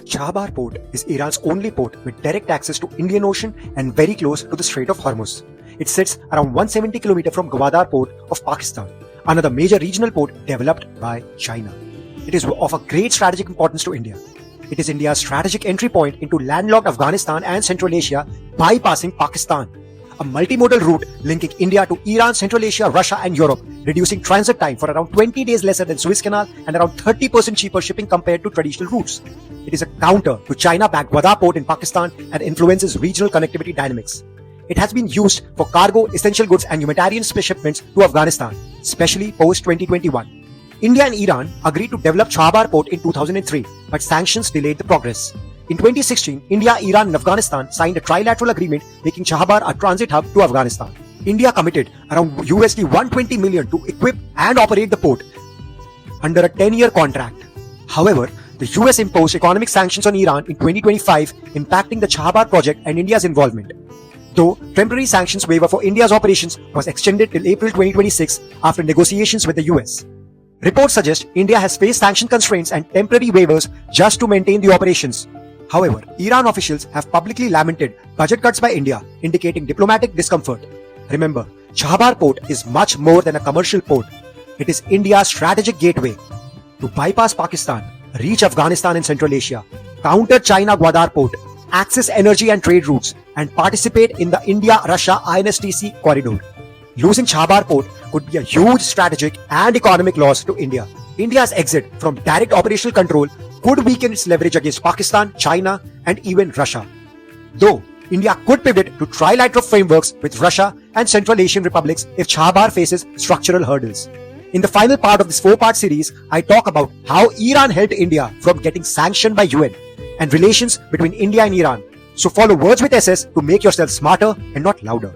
Chabahar Port is Iran's only port with direct access to Indian Ocean and very close to the Strait of Hormuz. It sits around 170 km from Gwadar Port of Pakistan, another major regional port developed by China. It is of a great strategic importance to India. It is India's strategic entry point into landlocked Afghanistan and Central Asia, bypassing Pakistan. A multimodal route linking India to Iran, Central Asia, Russia and Europe, reducing transit time for around 20 days lesser than Suez Canal and around 30% cheaper shipping compared to traditional routes. It is a counter to China-backed Gwadar Port in Pakistan and influences regional connectivity dynamics. It has been used for cargo, essential goods and humanitarian shipments to Afghanistan, especially post-2021. India and Iran agreed to develop Chabahar Port in 2003, but sanctions delayed the progress. In 2016, India, Iran and Afghanistan signed a trilateral agreement making Chabahar a transit hub to Afghanistan. India committed around $120 million to equip and operate the port under a 10-year contract. However, the US imposed economic sanctions on Iran in 2025, impacting the Chabahar project and India's involvement. Though temporary sanctions waiver for India's operations was extended till April 2026 after negotiations with the US. Reports suggest India has faced sanction constraints and temporary waivers just to maintain the operations. However, Iran officials have publicly lamented budget cuts by India, indicating diplomatic discomfort. Remember, Chabahar Port is much more than a commercial port. It is India's strategic gateway to bypass Pakistan, reach Afghanistan and Central Asia, counter China Gwadar Port, access energy and trade routes, and participate in the India-Russia INSTC corridor. Losing Chabahar Port could be a huge strategic and economic loss to India. India's exit from direct operational control could weaken its leverage against Pakistan, China, and even Russia. Though, India could pivot to trilateral frameworks with Russia and Central Asian republics if Chabahar faces structural hurdles. In the final part of this 4-part series, I talk about how Iran helped India from getting sanctioned by UN and relations between India and Iran. So follow Words with SS to make yourself smarter and not louder.